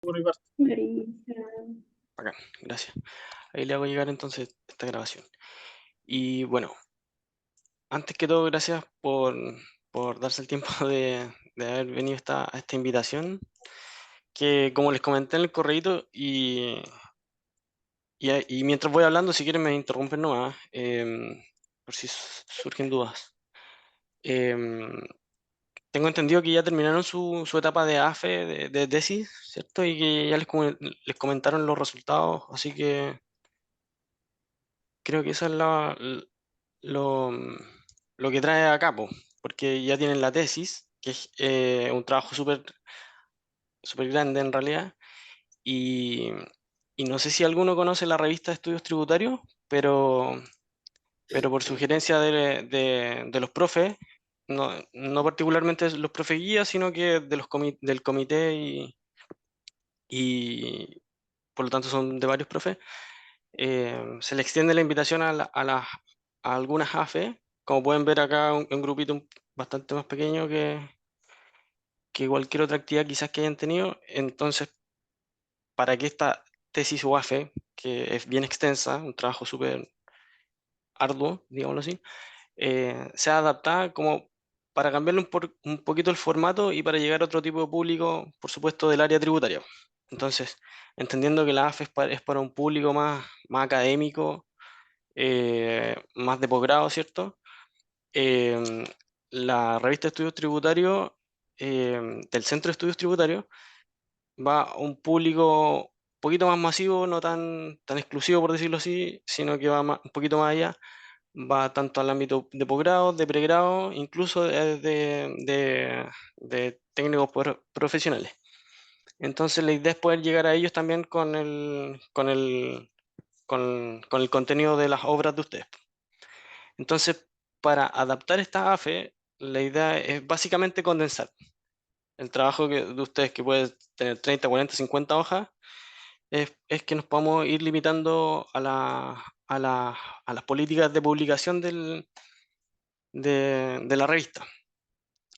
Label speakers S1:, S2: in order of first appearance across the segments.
S1: por mi parte.
S2: Marisa.
S1: Bacán, gracias. Ahí le hago llegar entonces esta grabación. Y bueno, antes que todo, gracias por darse el tiempo de haber venido a esta invitación, que como les comenté en el correíto, y mientras voy hablando, si quieren me interrumpen nomás, por si surgen dudas. Em, Tengo entendido que ya terminaron su etapa de AFE, de tesis, ¿cierto? Y que ya les comentaron los resultados, así que creo que eso es lo, lo que trae a cabo, porque ya tienen la tesis, que es un trabajo súper grande en realidad, y, y no sé si alguno conoce la revista de Estudios Tributarios, pero por sugerencia de los profes, no particularmente los profes guías, sino que del comité y por lo tanto son de varios profes, se le extiende la invitación a algunas AFE, como pueden ver acá, un grupito bastante más pequeño que cualquier otra actividad quizás que hayan tenido. Entonces, para que esta tesis o AFE, que es bien extensa, un trabajo súper arduo, digámoslo así, sea adaptada como para cambiarle un poquito el formato y para llegar a otro tipo de público, por supuesto, del área tributaria. Entonces, entendiendo que la AFE es para un público más académico, más de posgrado, ¿cierto? Eh, la revista de Estudios Tributarios del Centro de Estudios Tributarios va a un público un poquito más masivo, no tan exclusivo, por decirlo así, sino que va un poquito más allá, va tanto al ámbito de posgrado, de pregrado, incluso de técnicos profesionales. Entonces la idea es poder llegar a ellos también con el contenido de las obras de ustedes. Entonces, para adaptar esta AFE, la idea es básicamente condensar el trabajo de ustedes, que puede tener 30, 40, 50 hojas, es que nos podamos ir limitando a las políticas de publicación de la revista.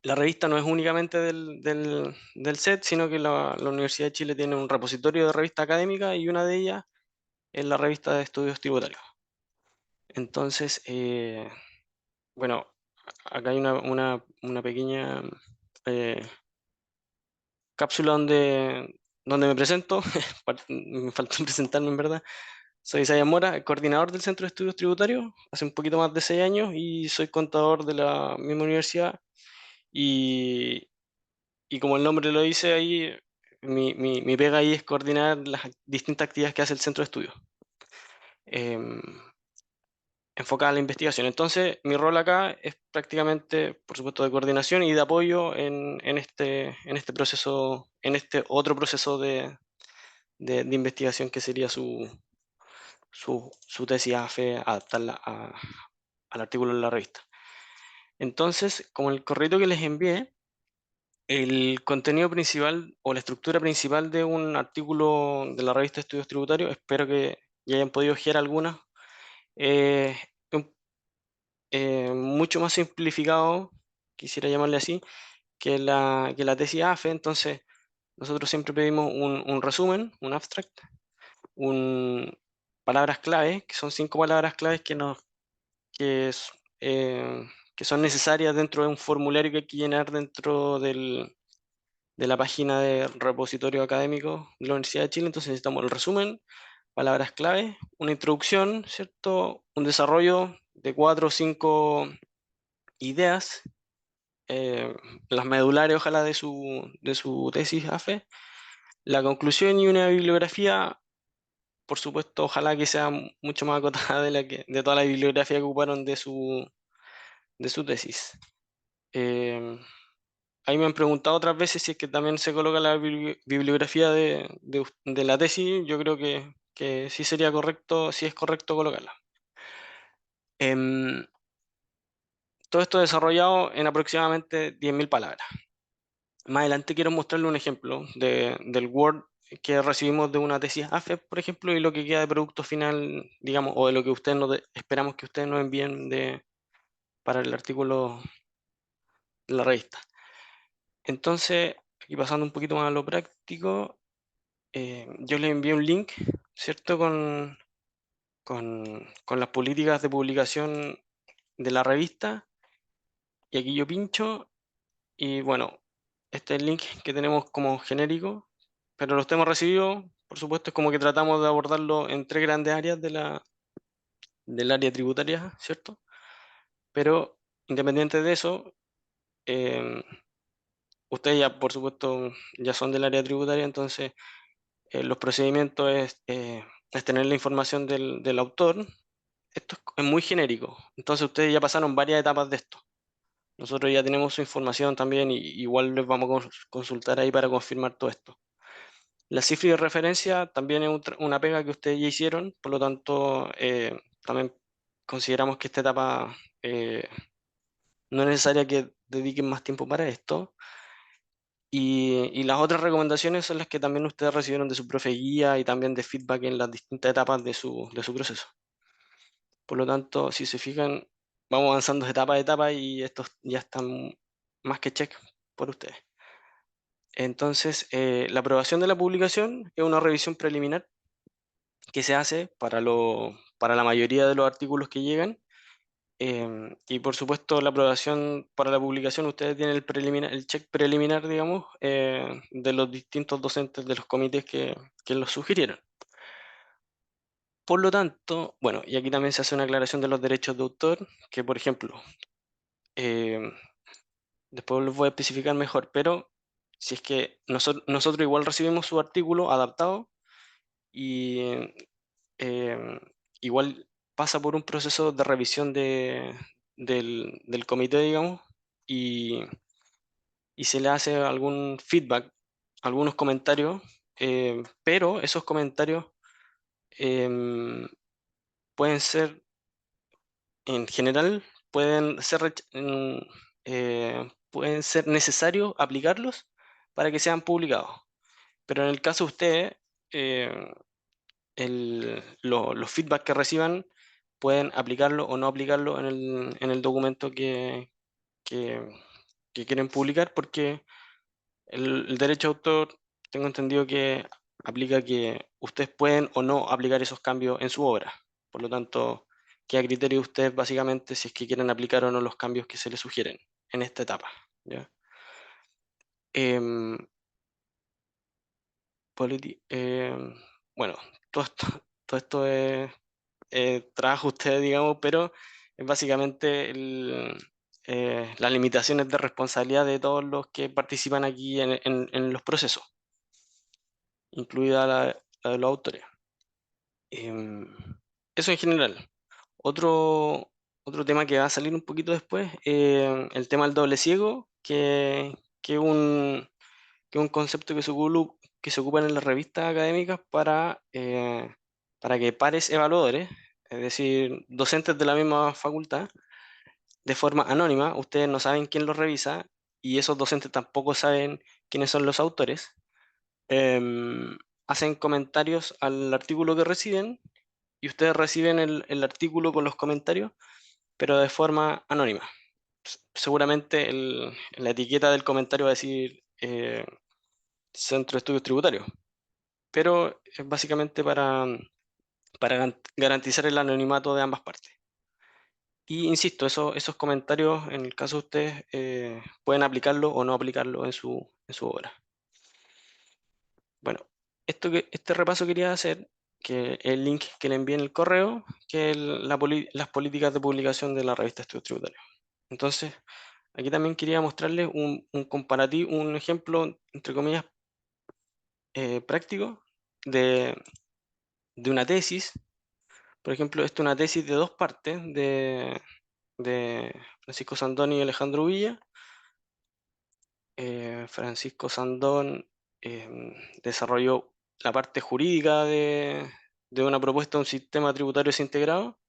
S1: La revista no es únicamente del SET, sino que la Universidad de Chile tiene un repositorio de revistas académicas y una de ellas es la revista de estudios tributarios. Entonces, bueno, acá hay una pequeña eh, cápsula donde me presento. Me falta presentarme en verdad. Soy Isaiah Mora, coordinador del Centro de Estudios Tributarios, hace un poquito más de 6 años, y soy contador de la misma universidad. Y, y como el nombre lo dice ahí, mi pega ahí es coordinar las distintas actividades que hace el Centro de Estudios, em, enfocada a la investigación. Entonces, mi rol acá es prácticamente, por supuesto, de coordinación y de apoyo en este proceso, en este otro proceso de investigación que sería su tesis AFE, adaptarla al artículo de la revista. Entonces, como el correo que les envié, el contenido principal o la estructura principal de un artículo de la revista Estudios Tributarios, espero que ya hayan podido ojear algunas, eh, un- mucho más simplificado, quisiera llamarle así, que la tesis AFE. Entonces, nosotros siempre pedimos un resumen, un abstract, un, palabras clave, que son 5 palabras claves que, es, eh, que son necesarias dentro de un formulario que hay que llenar dentro de la página de repositorio académico de la Universidad de Chile. Entonces necesitamos el resumen, palabras clave, una introducción, ¿cierto? Un desarrollo de 4 o 5 ideas, eh, las medulares, ojalá, de su tesis AFE, la conclusión y una bibliografía, por supuesto, ojalá que sea mucho más acotada de toda la bibliografía que ocuparon de su tesis. Eh, Ahí me han preguntado otras veces si es que también se coloca la bibliografía de la tesis. Yo creo que sí sería correcto, sí es correcto colocarla. Em, Todo esto desarrollado en aproximadamente 10.000 palabras. Más adelante quiero mostrarle un ejemplo del Word que recibimos de una tesis AFE, por ejemplo, y lo que queda de producto final, digamos, o de lo que esperamos que ustedes nos envíen para el artículo de la revista. Entonces, aquí pasando un poquito más a lo práctico, yo les envié un link, ¿cierto? Con las políticas de publicación de la revista, y aquí yo pincho y bueno, este es el link que tenemos como genérico, pero los temas recibidos, por supuesto, es como que tratamos de abordarlo en tres grandes áreas del área tributaria, ¿cierto? Pero independiente de eso, eh, ustedes ya, por supuesto, ya son del área tributaria, entonces los procedimientos es tener la información del autor. Esto es muy genérico, entonces ustedes ya pasaron varias etapas de esto. Nosotros ya tenemos su información también y igual les vamos a consultar ahí para confirmar todo esto. La cifra de referencia también es una pega que ustedes ya hicieron, por lo tanto, también consideramos que esta etapa no es necesaria que dediquen más tiempo para esto. Y las otras recomendaciones son las que también ustedes recibieron de su profe guía y también de feedback en las distintas etapas de su proceso. Por lo tanto, si se fijan, vamos avanzando etapa a etapa y estos ya están más que check por ustedes. Entonces, la aprobación de la publicación es una revisión preliminar que se hace para la mayoría de los artículos que llegan. Y por supuesto, la aprobación para la publicación, ustedes tienen el check preliminar, digamos, de los distintos docentes de los comités que los sugirieron. Por lo tanto, bueno, y aquí también se hace una aclaración de los derechos de autor, que por ejemplo, eh, después los voy a especificar mejor, pero si es que nosotros igual recibimos su artículo adaptado y eh, igual pasa por un proceso de revisión del comité, digamos, y, y se le hace algún feedback, algunos comentarios, pero esos comentarios em, pueden ser, en general, pueden ser necesarios aplicarlos para que sean publicados. Pero en el caso de ustedes, eh, los feedback que reciban pueden aplicarlo o no aplicarlo en el documento que- que quieren publicar, porque el derecho de autor, tengo entendido que aplica que ustedes pueden o no aplicar esos cambios en su obra. Por lo tanto, queda a criterio de ustedes básicamente si es que quieren aplicar o no los cambios que se les sugieren en esta etapa. ¿Ya? Em, bueno, todo esto, todo esto es trabajo usted, digamos, pero es básicamente las limitaciones de responsabilidad de todos los que participan aquí en los procesos, incluida la de los autores. Em, Eso en general. Otro, otro tema que va a salir un poquito después, el tema del doble ciego, que es un concepto que se ocupa en las revistas académicas para que pares evaluadores, es decir, docentes de la misma facultad, de forma anónima, ustedes no saben quién los revisa y esos docentes tampoco saben quiénes son los autores, em, hacen comentarios al artículo que reciben y ustedes reciben el artículo con los comentarios, pero de forma anónima. Seguramente la etiqueta del comentario va a decir Centro de Estudios Tributarios, pero es básicamente para garantizar el anonimato de ambas partes. Y insisto, esos comentarios, en el caso de ustedes, pueden aplicarlo o no aplicarlo en su obra. Bueno, este repaso quería hacer, que el link que le envié en el correo, que es las políticas de publicación de la revista Estudios Tributarios. Entonces, aquí también quería mostrarles un comparativo, un ejemplo, entre comillas, práctico de una tesis. Por ejemplo, esta es una tesis de dos partes de Francisco Sandón y Alejandro Villa. Francisco Sandón desarrolló la parte jurídica de una propuesta de un sistema tributario desintegrado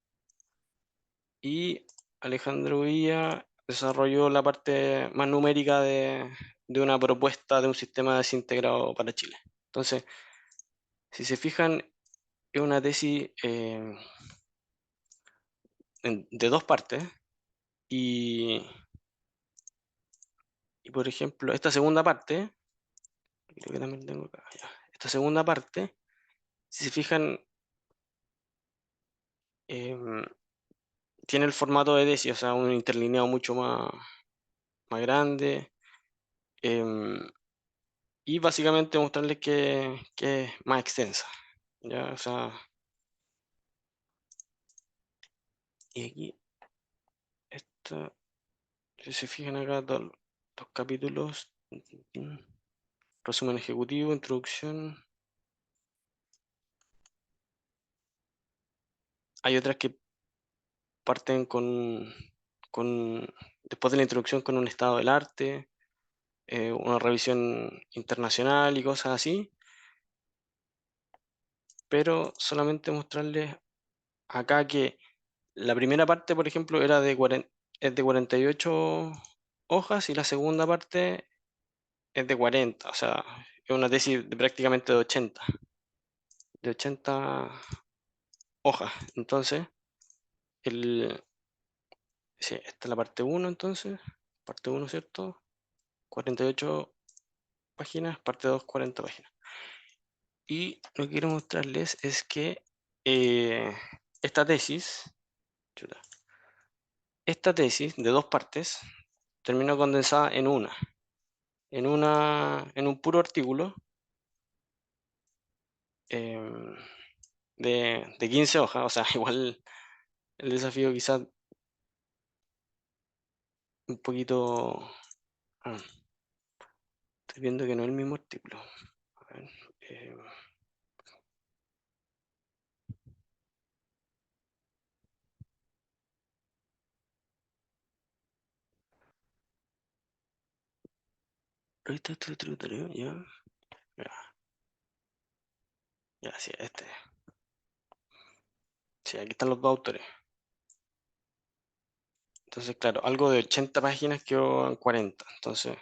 S1: y Alejandro Villa desarrolló la parte más numérica de una propuesta de un sistema desintegrado para Chile. Entonces, si se fijan, es una tesis de dos partes y, por ejemplo, esta segunda parte, creo que también tengo acá, ya. esta segunda parte, si se fijan, em, tiene el formato de tesis, o sea, un interlineado mucho más grande. em, y básicamente mostrarles que es más extensa. ¿Ya? O sea, y aquí, esta, si se fijan acá, los capítulos, resumen ejecutivo, introducción. Hay otras que parten con, después de la introducción, con un estado del arte, una revisión internacional y cosas así, pero solamente mostrarles acá que la primera parte, por ejemplo, es de 48 hojas y la segunda parte es de 40, o sea, es una tesis de prácticamente de ochenta hojas. Entonces, el, sí, esta es la parte uno entonces, parte uno, ¿cierto? 48 páginas, parte 2 40 páginas. Y lo que quiero mostrarles es que eh, esta tesis, chuta, esta tesis de dos partes terminó condensada en un puro artículo em, de 15 hojas, o sea, igual el desafío quizás un poquito. ah, Estoy viendo que no es el mismo artículo. A ver, em, ya, ya, ya, sí, este. Sí, aquí están los dos autores. Entonces, claro, algo de 80 páginas quedó en 40. Entonces,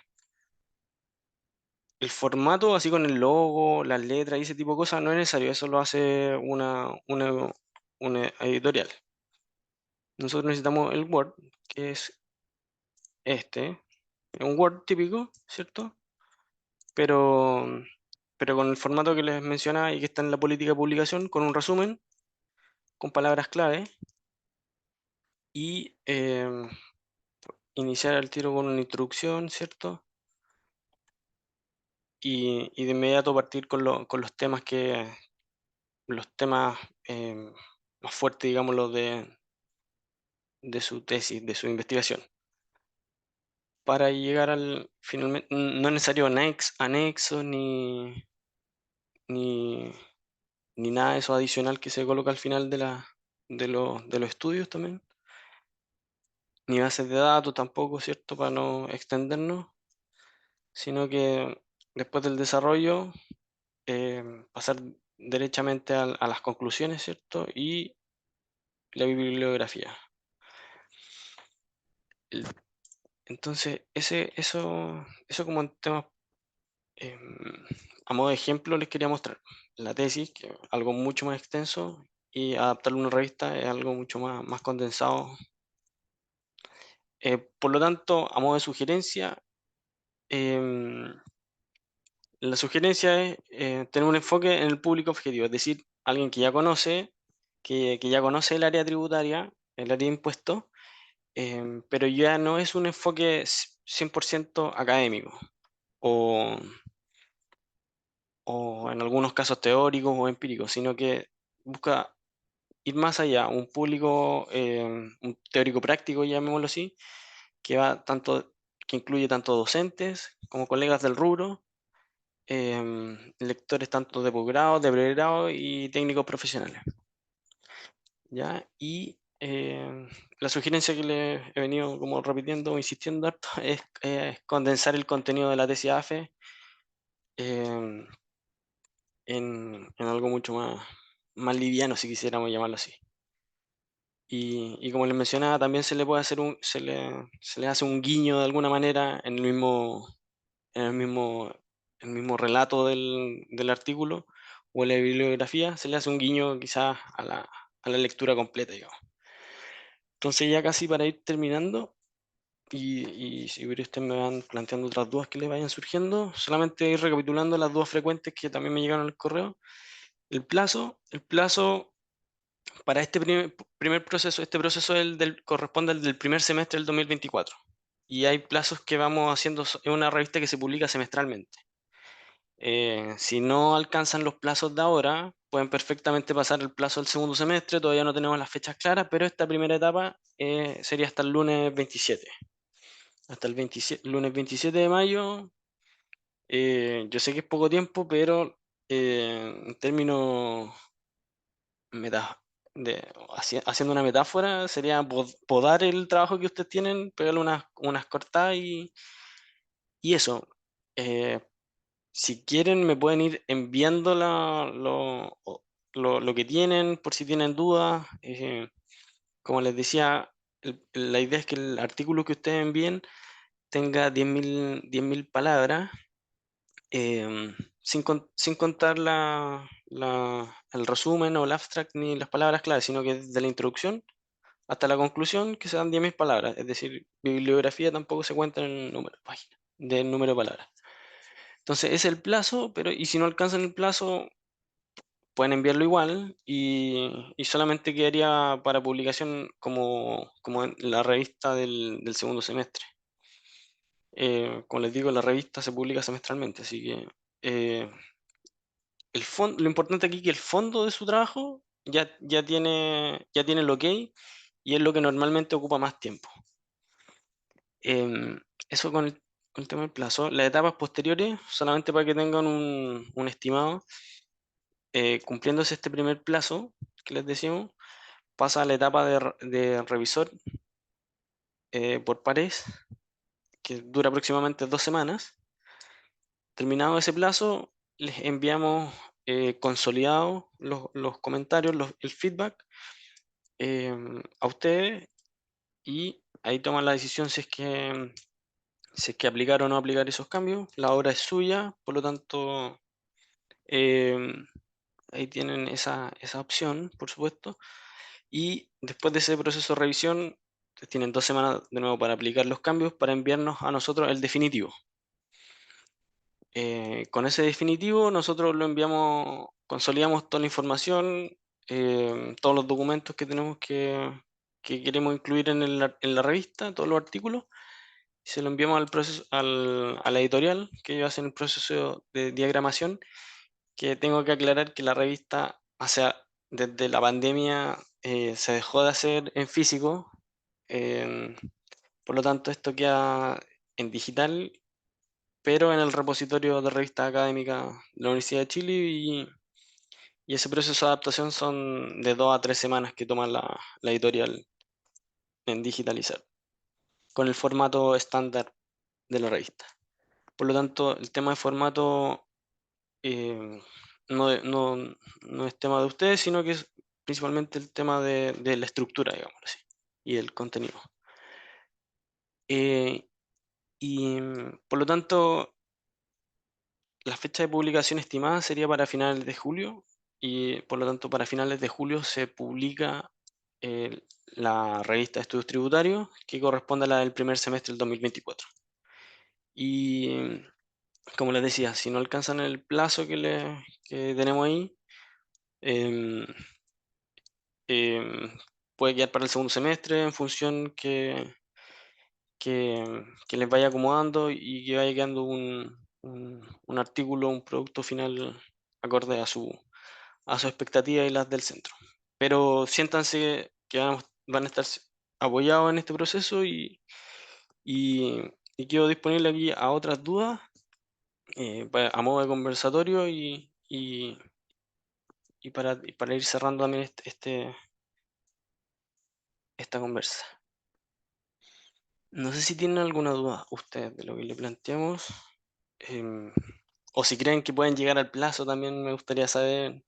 S1: el formato, así con el logo, las letras y ese tipo de cosas, no es necesario. Eso lo hace una editorial. Nosotros necesitamos el Word, que es este. Un Word típico, ¿cierto? Pero, pero con el formato que les mencionaba y que está en la política de publicación, con un resumen, con palabras clave y iniciar el tiro con una introducción, ¿cierto? Y de inmediato partir con los temas más fuertes, digamos, los de su tesis, de su investigación, para llegar al finalmente, no es necesario anexo ni, ni nada de eso adicional que se coloca al final de los estudios también, ni bases de datos tampoco, ¿cierto? Para no extendernos, sino que después del desarrollo pasar derechamente a las conclusiones, ¿cierto? Y la bibliografía. El- Entonces, eso como en temas, em, a modo de ejemplo, les quería mostrar. La tesis, que es algo mucho más extenso, y adaptarlo a una revista es algo mucho más condensado. Por lo tanto, a modo de sugerencia, em, la sugerencia es tener un enfoque en el público objetivo, es decir, alguien que ya conoce el área tributaria, el área de impuestos, pero ya no es un enfoque 100% académico o, o en algunos casos teóricos o empíricos, sino que busca ir más allá, un público, un teórico práctico, llamémoslo así, que incluye tanto docentes como colegas del rubro, lectores tanto de posgrado, de pregrado y técnicos profesionales. ¿Ya? Y la sugerencia que le he venido como repitiendo o insistiendo harto es condensar el contenido de la tesis AFE em, en algo mucho más liviano, si quisiéramos llamarlo así. Y como les mencionaba, también se le puede hacer se le hace un guiño de alguna manera en el mismo relato del artículo o en la bibliografía, se le hace un guiño quizás a la lectura completa, digamos. Entonces ya casi para ir terminando, y si ustedes me van planteando otras dudas que les vayan surgiendo, solamente ir recapitulando las dudas frecuentes que también me llegaron al correo. El plazo para este primer proceso, este proceso corresponde al del primer semestre del 2024. Y hay plazos que vamos haciendo, es una revista que se publica semestralmente. Si no alcanzan los plazos de ahora, pueden perfectamente pasar el plazo del segundo semestre, todavía no tenemos las fechas claras, pero esta primera etapa sería hasta el lunes 27. Hasta el 27, lunes 27 de mayo. Yo sé que es poco tiempo, pero en términos meta- haciendo una metáfora, sería podar el trabajo que ustedes tienen, pegarle unas cortadas y eso. Eh, si quieren, me pueden ir enviando lo que tienen, por si tienen dudas. Como les decía, la idea es que el artículo que ustedes envíen tenga 10.000 palabras, sin contar el resumen o el abstract ni las palabras clave, sino que desde la introducción hasta la conclusión que sean 10.000 palabras. Es decir, bibliografía tampoco se cuenta en el número de páginas, del número de palabras. Entonces, ese es el plazo, pero y si no alcanzan el plazo, pueden enviarlo igual y solamente quedaría para publicación como en la revista del segundo semestre. Como les digo, la revista se publica semestralmente, así que eh, lo importante aquí es que el fondo de su trabajo ya tiene el ok y es lo que normalmente ocupa más tiempo. Eso con el tema del plazo. Las etapas posteriores, solamente para que tengan un estimado, cumpliéndose este primer plazo que les decimos, pasa a la etapa de revisor por pares, que dura aproximadamente 2 semanas. Terminado ese plazo, les enviamos consolidados los comentarios, el feedback a ustedes y ahí toman la decisión si es que aplicar o no aplicar esos cambios. La obra es suya, por lo tanto, eh, ahí tienen esa opción, por supuesto. Y después de ese proceso de revisión, tienen 2 semanas de nuevo para aplicar los cambios para enviarnos a nosotros el definitivo. Con ese definitivo nosotros lo enviamos, consolidamos toda la información, todos los documentos que tenemos que queremos incluir en la revista, todos los artículos, y se lo enviamos al proceso, a la editorial, que ellos hacen el proceso de diagramación, que tengo que aclarar que la revista, o sea, desde la pandemia se dejó de hacer en físico, em, por lo tanto esto queda en digital, pero en el repositorio de revistas académicas de la Universidad de Chile y ese proceso de adaptación son de 2 a 3 semanas que toma la editorial en digitalizar, con el formato estándar de la revista. Por lo tanto, el tema de formato eh, no es tema de ustedes, sino que es principalmente el tema de la estructura, digamos así, y el contenido. Eh, por lo tanto, la fecha de publicación estimada sería para finales de julio y por lo tanto para finales de julio se publica la revista de estudios tributarios que corresponde a la del primer semestre del 2024. Y como les decía, si no alcanzan el plazo que tenemos ahí, em, em, puede quedar para el segundo semestre en función que les vaya acomodando y que vaya quedando un artículo, un producto final acorde a su expectativa y las del centro. Pero siéntanse que van a estar apoyados en este proceso y, y quedo disponible aquí a otras dudas a modo de conversatorio y para ir cerrando también esta conversa. No sé si tienen alguna duda ustedes de lo que le planteamos, em, o si creen que pueden llegar al plazo también me gustaría saber.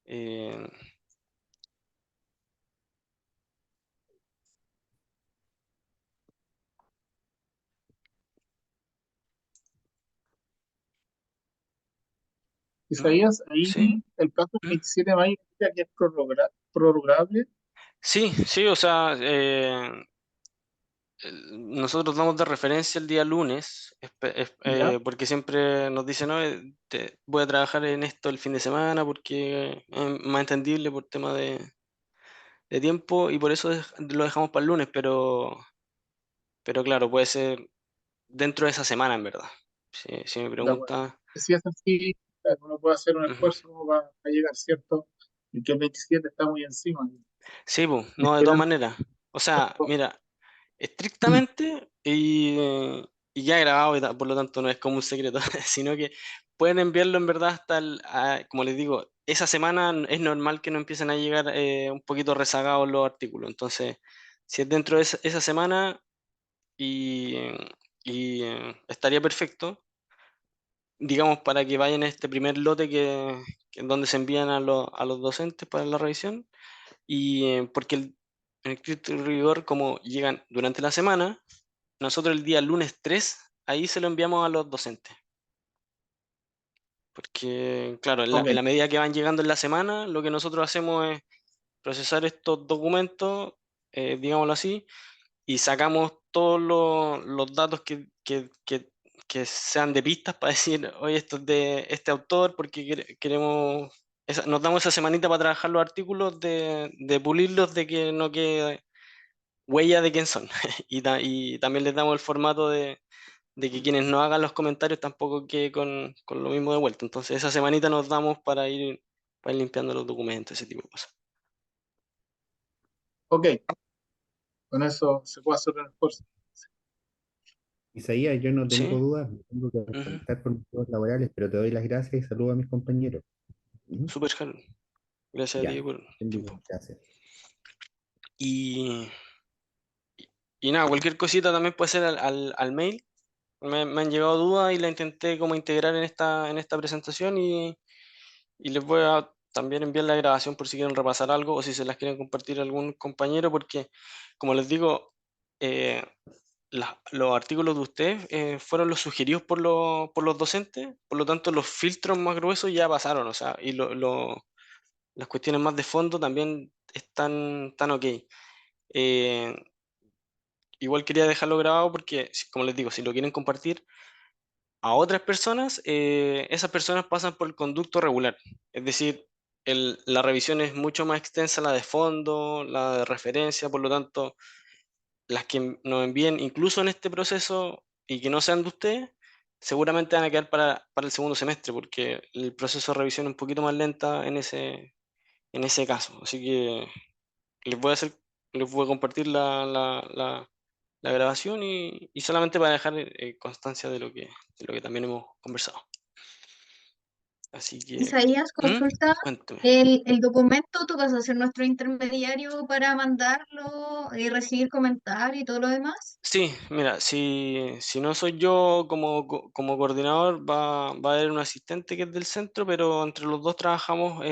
S1: em, ¿No?
S2: Isaías,
S1: ¿Sí?
S2: ahí el plazo del
S1: ¿Mm?
S2: 27 de mayo indica que es prorrogable.
S1: Sí, sí, o sea, nosotros damos de referencia el día lunes,
S2: ¿Ya?
S1: porque siempre nos dicen, no, voy a trabajar en esto el fin de semana porque es más entendible por tema de tiempo y por eso lo dejamos para el lunes, pero claro, puede ser dentro de esa semana en verdad. Si me
S2: De acuerdo.
S1: pregunta,
S2: Si es así, claro, uno puede hacer un
S1: ujú.
S2: esfuerzo como para llegar, ¿cierto? Y que el 27 está muy encima.
S1: Sí, pues, no, de todas
S2: Esperando.
S1: maneras. O sea, mira, estrictamente y ya grabado, por lo tanto no es como un secreto, sino que pueden enviarlo en verdad hasta como les digo, esa semana es normal que no empiecen a llegar un poquito rezagados los artículos. Entonces, si es dentro de esa semana y, estaría perfecto, digamos, para que vayan a este primer lote que donde se envían a los docentes para la revisión. Y porque en estricto rigor, como llegan durante la semana, nosotros el día lunes 3 ahí se lo enviamos a los docentes. Porque, claro,
S2: Ok,
S1: en la medida que van llegando en la semana, lo que nosotros hacemos es procesar estos documentos, digámoslo así, y sacamos todos los datos que sean de pistas para decir, oye, esto es de este autor, porque queremos, nos damos esa semanita para trabajar los artículos, de pulirlos, de que no quede huella de quién son. Y también les damos el formato de que quienes no hagan los comentarios tampoco quede con lo mismo de vuelta. Entonces esa semanita nos damos para ir limpiando los documentos, ese tipo de cosas.
S2: ok, con eso se puede hacer un esfuerzo.
S3: Isaías, yo no tengo
S1: ¿Sí?
S3: dudas, me tengo que
S1: Ujú.
S3: desconectar por motivos laborales, pero te doy las gracias y saludo a mis compañeros. Ujú.
S1: Súper, Harold. Gracias a ti
S3: Ya,
S1: por el tiempo.
S3: gracias.
S1: Y, y nada, cualquier cosita también puede ser al mail. Me han llegado dudas y la intenté como integrar en esta presentación y les voy a también enviar la grabación por si quieren repasar algo o si se las quieren compartir a algún compañero, porque como les digo, eh, los artículos de ustedes fueron los sugeridos por los docentes, por lo tanto los filtros más gruesos ya pasaron, o sea, y las cuestiones más de fondo también están ok. Eh, igual quería dejarlo grabado porque, como les digo, si lo quieren compartir a otras personas, esas personas pasan por el conducto regular. Es decir, la revisión es mucho más extensa, la de fondo, la de referencia, por lo tanto, las que nos envíen, incluso en este proceso y que no sean de ustedes, seguramente van a quedar para el segundo semestre, porque el proceso de revisión es un poquito más lenta en ese caso. Así que les voy a hacer, les voy a compartir la grabación y solamente para dejar constancia de lo que también hemos conversado. Así que,
S2: Isaías, consulta,
S1: cuénteme.
S2: el documento, tú vas a ser nuestro intermediario para mandarlo y recibir comentarios y todo lo demás.
S1: Sí, mira, si no soy yo como coordinador, va a haber un asistente que es del centro, pero entre los dos trabajamos,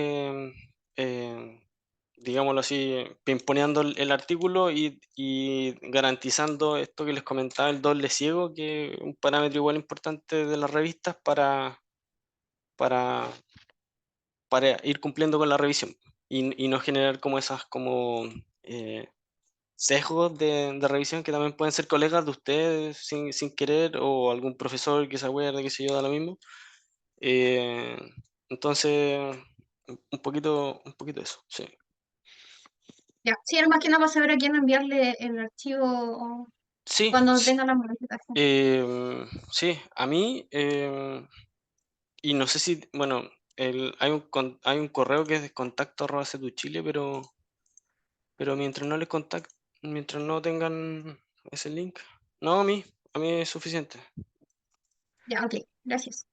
S1: digámoslo así, pimponeando el artículo y garantizando esto que les comentaba, el doble ciego, que es un parámetro igual importante de las revistas para, para ir cumpliendo con la revisión y no generar como esas como sesgos de revisión que también pueden ser colegas de ustedes sin querer o algún profesor que se acuerde, que se yo, da lo mismo. Eh, entonces, un poquito eso, sí.
S2: Ya, sí, era más que nada para saber a quién enviarle el archivo
S1: Sí,
S2: cuando
S1: sí,
S2: tenga la modificación.
S1: sí, a mí, y no sé si, bueno, hay un correo que es de contacto@cetuchile, pero mientras no tengan ese link, no, a mí es suficiente.
S2: Ya, ok, gracias.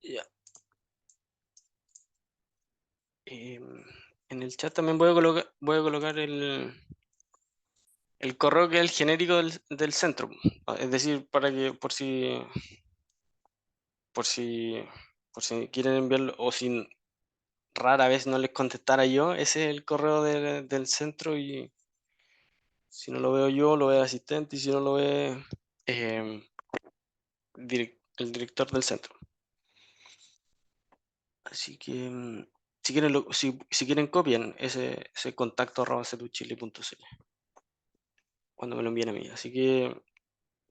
S1: Ya. En el chat también voy a colocar el correo que es el genérico del centro. Es decir, para que por si, por si quieren enviarlo o si rara vez no les contestara yo, ese es el correo del centro y si no lo veo yo, lo ve el asistente y si no lo ve eh, el director del centro. Así que si quieren, si quieren copian ese contacto@cetuchile.cl. cuando me lo envíen a mí. Así que,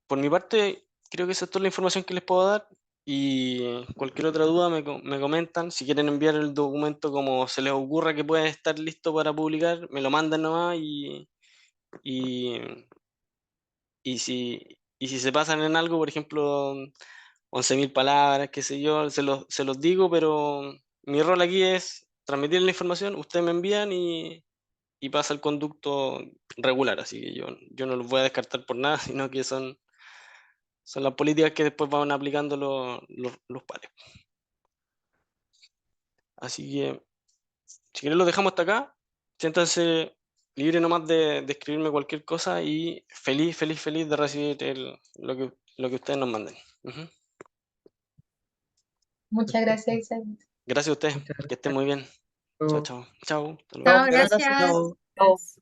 S1: por mi parte, creo que esa es toda la información que les puedo dar. Y cualquier otra duda me comentan. Si quieren enviar el documento como se les ocurra que pueda estar listo para publicar, me lo mandan nomás y, y si se pasan en algo, por ejemplo, 11.000 palabras, qué sé yo, se los digo, pero mi rol aquí es transmitir la información, ustedes me envían y pasa el conducto regular, así que yo no los voy a descartar por nada, sino que son las políticas que después van aplicando los pares. Así que, si quieren lo dejamos hasta acá, siéntanse libre nomás de escribirme cualquier cosa y feliz, feliz, feliz de recibir lo que ustedes nos manden. Ujú.
S2: Muchas gracias, Isabel.
S1: Gracias a ustedes,
S3: Muchas
S1: que estén
S3: gracias.
S1: muy bien. Chao,
S3: Chao.
S1: chao. Chao, hasta luego.
S2: Chao,
S4: Chao,
S2: gracias.
S4: chao.